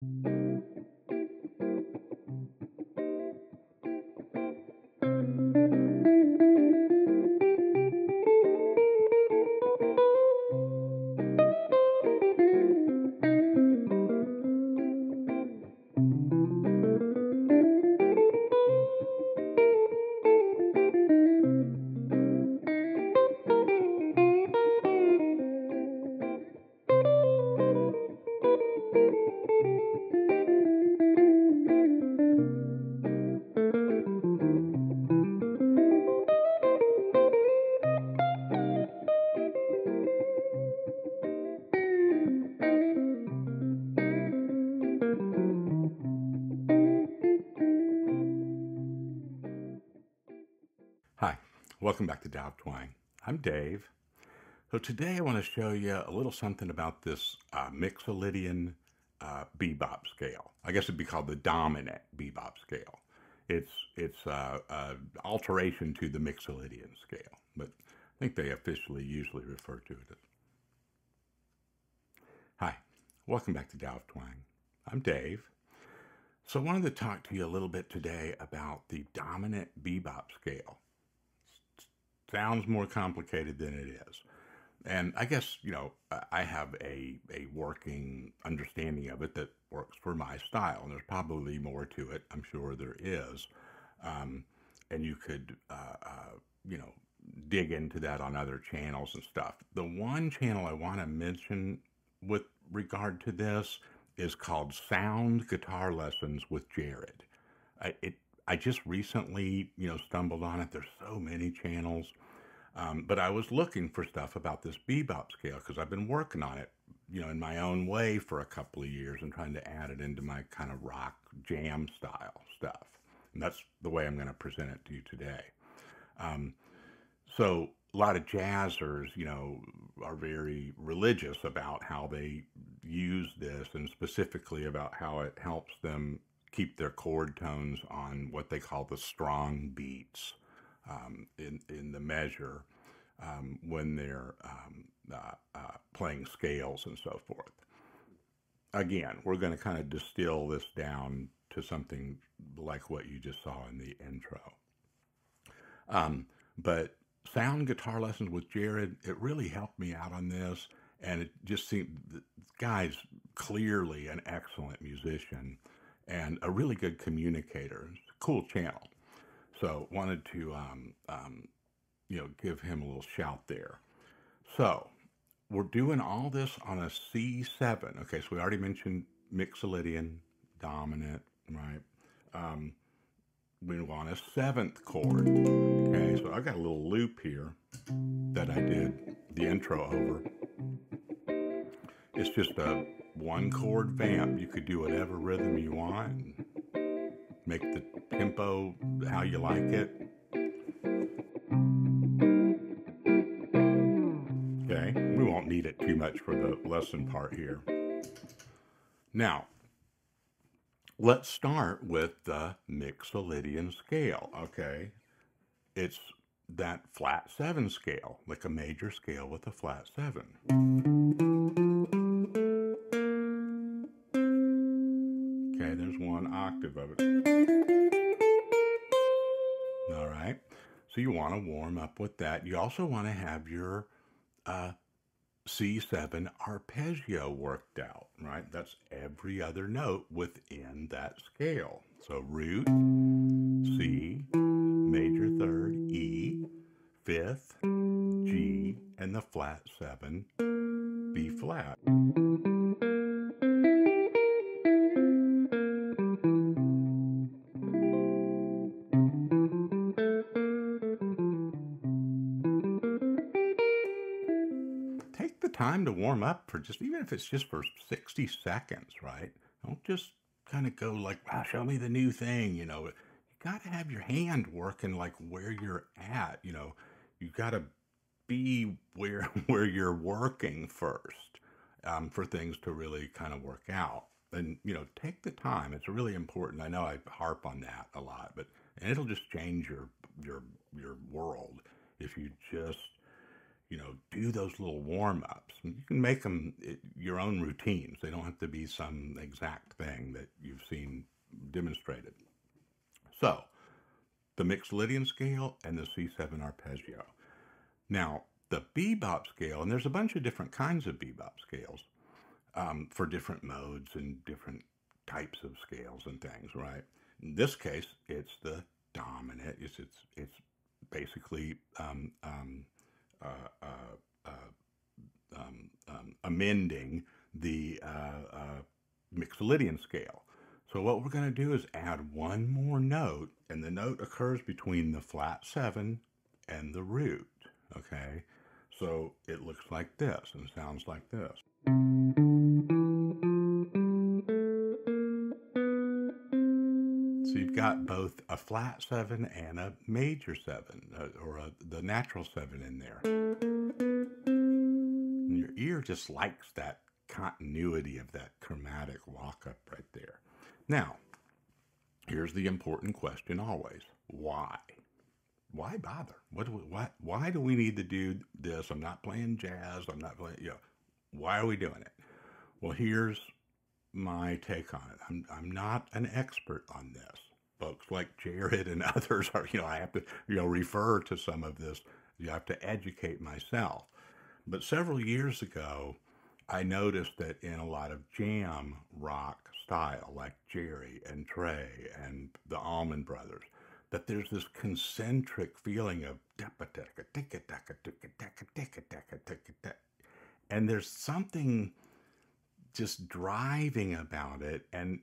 Hi, welcome back to Dow Twang. I'm Dave. So today I want to show you a little something about this Mixolydian bebop scale. I guess it'd be called the dominant bebop scale. It's alteration to the Mixolydian scale, but I think they officially usually refer to it as. Hi, welcome back to Dow Twang. I'm Dave. So I wanted to talk to you a little bit today about the dominant bebop scale. Sounds more complicated than it is. And I guess, I have a working understanding of it that works for my style. And there's probably more to it. I'm sure there is. And you could, dig into that on other channels and stuff. The one channel I want to mention with regard to this is called Sound Guitar Lessons with Jared. I just recently, stumbled on it. There's so many channels. But I was looking for stuff about this bebop scale because I've been working on it, in my own way for a couple of years and trying to add it into my kind of rock jam style stuff. And that's the way I'm going to present it to you today. So a lot of jazzers, are very religious about how they use this and specifically about how it helps them keep their chord tones on what they call the strong beats in the measure when they're playing scales and so forth. Again, we're going to kind of distill this down to something like what you just saw in the intro. But Sound Guitar Lessons with Jared, it really helped me out on this. And it just seemed, the guy's clearly an excellent musician and a really good communicator. It's a cool channel. So wanted to, give him a little shout there. So we're doing all this on a C7. Okay, so we already mentioned Mixolydian, dominant, right? We want a seventh chord. Okay, so I got a little loop here that I did the intro over. It's just a one chord vamp. You could do whatever rhythm you want. Make the tempo how you like it. Okay, we won't need it too much for the lesson part here. Now, let's start with the Mixolydian scale, okay? It's that flat 7 scale, like a major scale with a flat 7. Okay, there's one octave of it. All right, so you want to warm up with that. You also want to have your C7 arpeggio worked out, right? That's every other note within that scale. So root, C, major third, E, fifth, G, and the flat 7, B flat. Take the time to warm up for just, even if it's just for 60 seconds, right? Don't just kind of go like, wow, show me the new thing, You got to have your hand working like where you're at, You got to be where you're working first for things to really kind of work out. And, take the time. It's really important. I know I harp on that a lot, and it'll just change your world if you just do those little warm-ups. You can make them your own routines. They don't have to be some exact thing that you've seen demonstrated. So, the Mixolydian scale and the C7 arpeggio. Now, the bebop scale, and there's a bunch of different kinds of bebop scales for different modes and different types of scales and things, right? In this case, it's the dominant. It's basically amending the Mixolydian scale. So what we're going to do is add one more note, and the note occurs between the flat 7 and the root, okay? So it looks like this and sounds like this. So you've got both a flat 7 and a major 7, the natural 7 in there. And your ear just likes that continuity of that chromatic walk-up right there. Now, here's the important question always. Why? Why bother? Why do we need to do this? I'm not playing jazz. I'm not playing, why are we doing it? Well, here's my take on it. I'm not an expert on this. Folks like Jared and others are, I have to, refer to some of this. You have to educate myself. But several years ago, I noticed that in a lot of jam rock style, like Jerry and Trey and the Allman Brothers, that there's this concentric feeling of and there's something just driving about it. And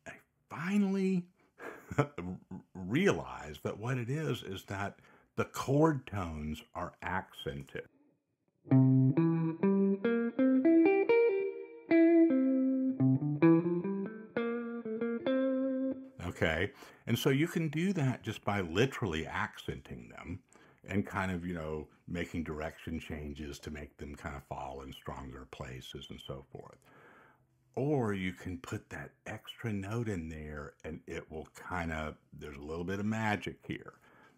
I finally realized that what it is that the chord tones are accented. Okay, and so you can do that just by literally accenting them and kind of, making direction changes to make them kind of fall in stronger places and so forth. Or you can put that extra note in there and it will there's a little bit of magic here.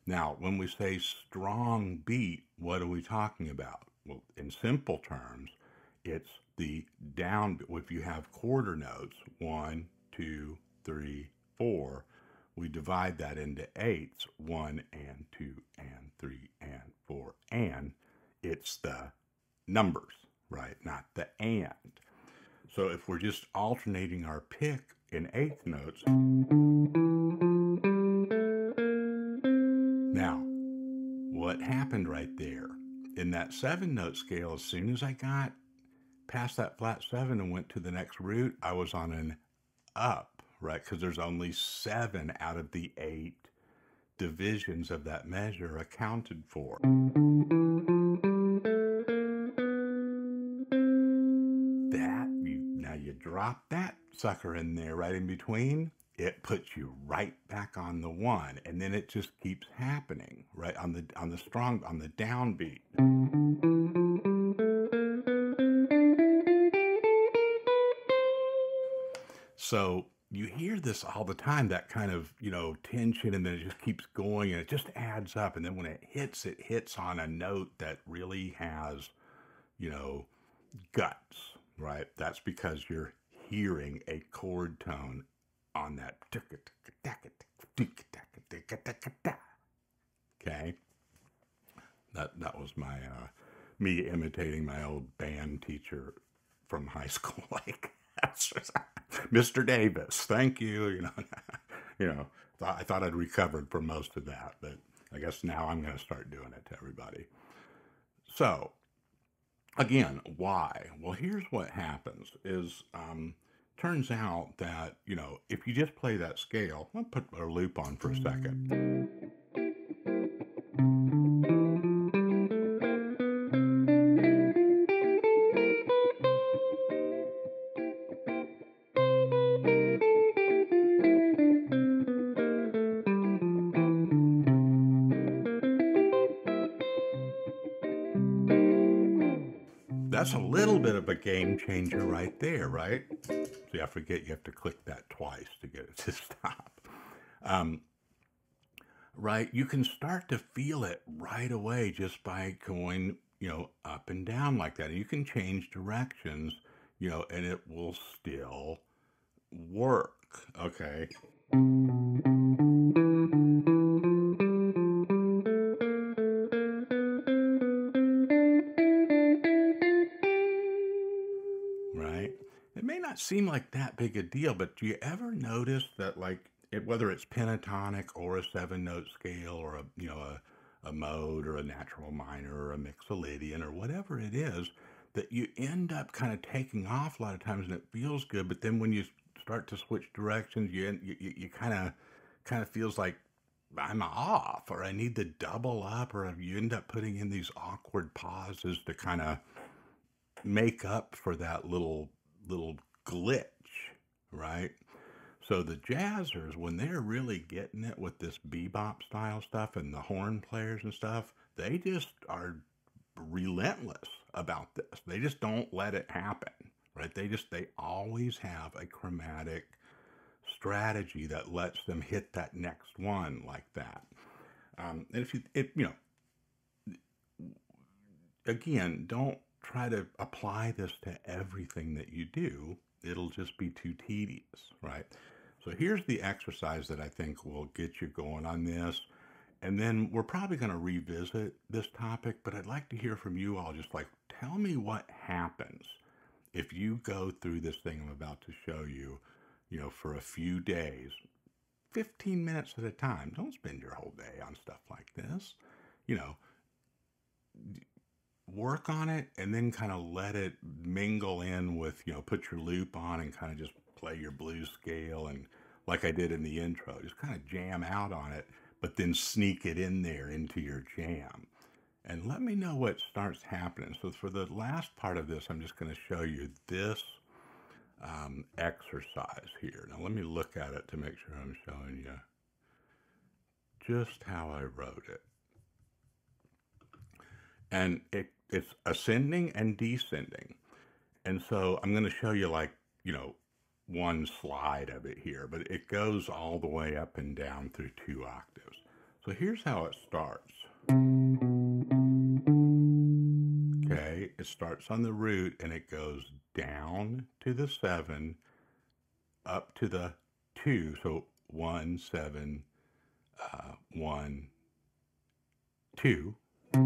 Now, when we say strong beat, what are we talking about? Well, in simple terms, it's the down. If you have quarter notes, 1, 2, 3, 4, we divide that into eighths, 1 and 2 and 3 and 4, and it's the numbers, right? Not the and. So if we're just alternating our pick in eighth notes, now, what happened right there? In that 7-note scale, as soon as I got past that flat 7 and went to the next root, I was on an up, right? Because there's only 7 out of the 8 divisions of that measure accounted for. Now you drop that sucker in there right in between, it puts you right back on the 1, and then it just keeps happening, right? On the downbeat. So you hear this all the time, that kind of, tension, and then it just keeps going and it just adds up. And then when it hits on a note that really has, guts, right? That's because you're hearing a chord tone on that. Okay. That was my, me imitating my old band teacher from high school. Like, Mr. Davis, thank you. I thought I'd recovered from most of that, but I guess now I'm going to start doing it to everybody. So, again, why? Well, here's what happens is, turns out that, if you just play that scale, I'll put a loop on for a second. That's a little bit of a game changer right there, right? See, I forget you have to click that twice to get it to stop. Right? You can start to feel it right away just by going, up and down like that. And you can change directions, and it will still work. Okay. Right? It may not seem like that big a deal, but do you ever notice that, like, whether it's pentatonic or a 7-note scale or a mode or a natural minor or a mixolydian or whatever it is, that you end up kind of taking off a lot of times and it feels good, but then when you start to switch directions, you kind of feels like I'm off, or I need to double up, or you end up putting in these awkward pauses to kind of make up for that little glitch, right? So the jazzers, when they're really getting it with this bebop style stuff and the horn players and stuff, they just are relentless about this. They just don't let it happen, right? They always have a chromatic strategy that lets them hit that next one like that. And if again, don't try to apply this to everything that you do. It'll just be too tedious, right? So here's the exercise that I think will get you going on this. And then we're probably going to revisit this topic, but I'd like to hear from you all. Just like, tell me what happens if you go through this thing I'm about to show you, for a few days, 15 minutes at a time. Don't spend your whole day on stuff like this. Work on it and then kind of let it mingle in with, put your loop on and kind of just play your blues scale. And like I did in the intro, just kind of jam out on it, but then sneak it in there into your jam. And let me know what starts happening. So for the last part of this, I'm just going to show you this exercise here. Now let me look at it to make sure I'm showing you just how I wrote it. And it's ascending and descending. And so I'm going to show you like, one slide of it here, but it goes all the way up and down through 2 octaves. So here's how it starts. Okay, it starts on the root and it goes down to the 7, up to the 2. So 1, 7, 1, 2. You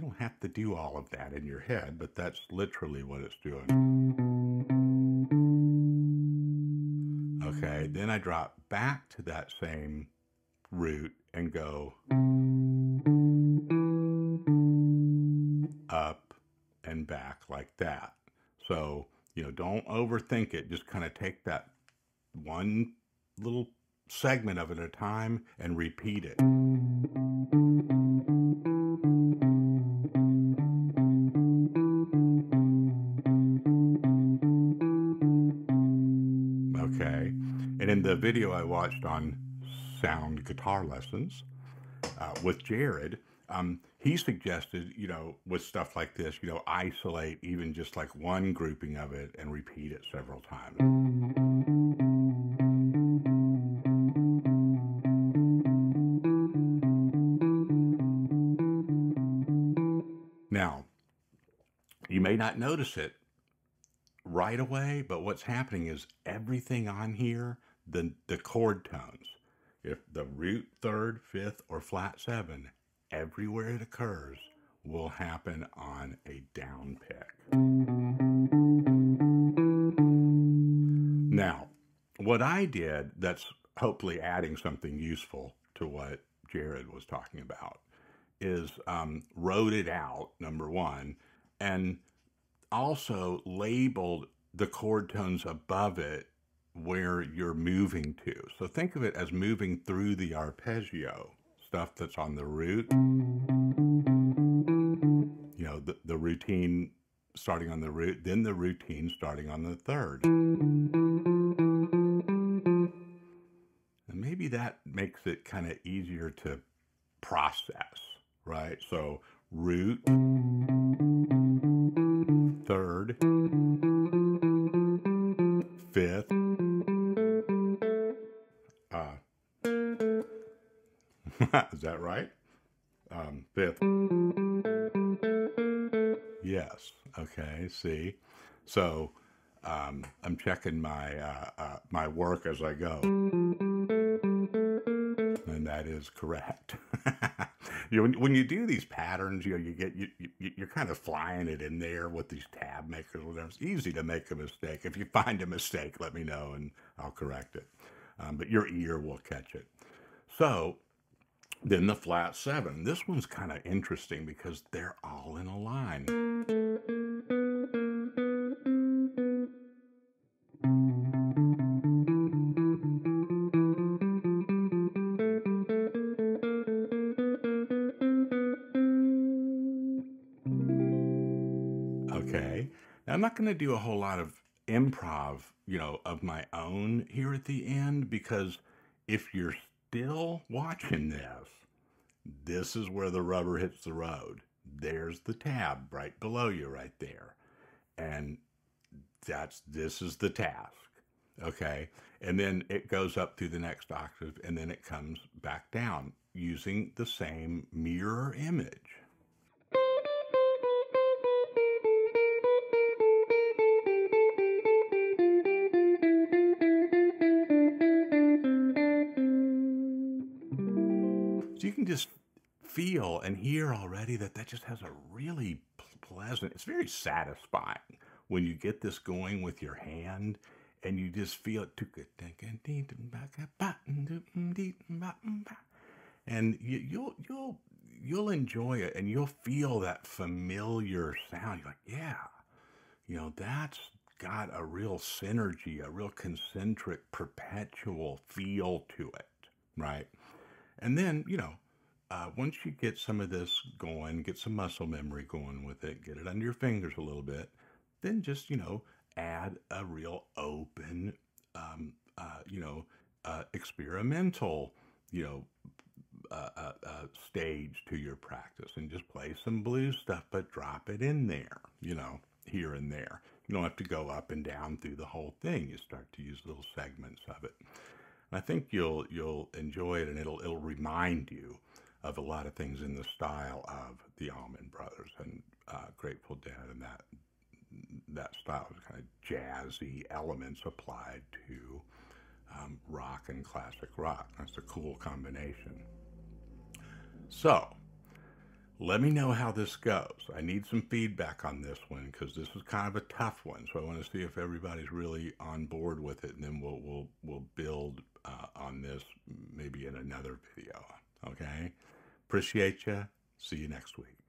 don't have to do all of that in your head, but that's literally what it's doing. Okay, then I drop back to that same root and go up and back like that. So, don't overthink it. Just kind of take that one little segment of it at a time and repeat it. Okay. And in the video I watched on Sound Guitar Lessons with Jared, he suggested, with stuff like this, isolate even just like one grouping of it and repeat it several times. Now, you may not notice it right away, but what's happening is everything on here, the chord tones, if the root, 3rd, 5th, or flat 7, everywhere it occurs will happen on a down pick. Now, what I did that's hopefully adding something useful to what Jared was talking about is wrote it out, number one, and also labeled the chord tones above it where you're moving to. So think of it as moving through the arpeggio, stuff that's on the root, the routine starting on the root, then the routine starting on the 3rd. And maybe that makes it kind of easier to process, right? So root, 3rd, 5th, is that right? fifth. Yes. Okay. See. So I'm checking my work as I go, and that is correct. When you do these patterns, you're kind of flying it in there with these tab makers. Whatever. It's easy to make a mistake. If you find a mistake, let me know and I'll correct it. But your ear will catch it. So then the flat seven. This one's kind of interesting because they're all in a line. Okay. Now, I'm not going to do a whole lot of improv, of my own here at the end because if you're still watching this is where the rubber hits the road. There's the tab right below you right there. And this is the task. Okay. And then it goes up through the next octave and then it comes back down using the same mirror image. So you can just feel and hear already that just has a really pleasant, it's very satisfying when you get this going with your hand and you just feel it. And you'll enjoy it and you'll feel that familiar sound. You're like, yeah, that's got a real synergy, a real concentric, perpetual feel to it, right? And then, once you get some of this going, get some muscle memory going with it, get it under your fingers a little bit, then just, add a real open, experimental, you know, stage to your practice and just play some blues stuff, but drop it in there, here and there. You don't have to go up and down through the whole thing. You start to use little segments of it. And I think you'll enjoy it, and it'll remind you of a lot of things in the style of the Allman Brothers and Grateful Dead, and that style is kind of jazzy elements applied to rock and classic rock. That's a cool combination. So, let me know how this goes. I need some feedback on this one because this is kind of a tough one. So I want to see if everybody's really on board with it, and then we'll build on this maybe in another video. Okay? Appreciate you. See you next week.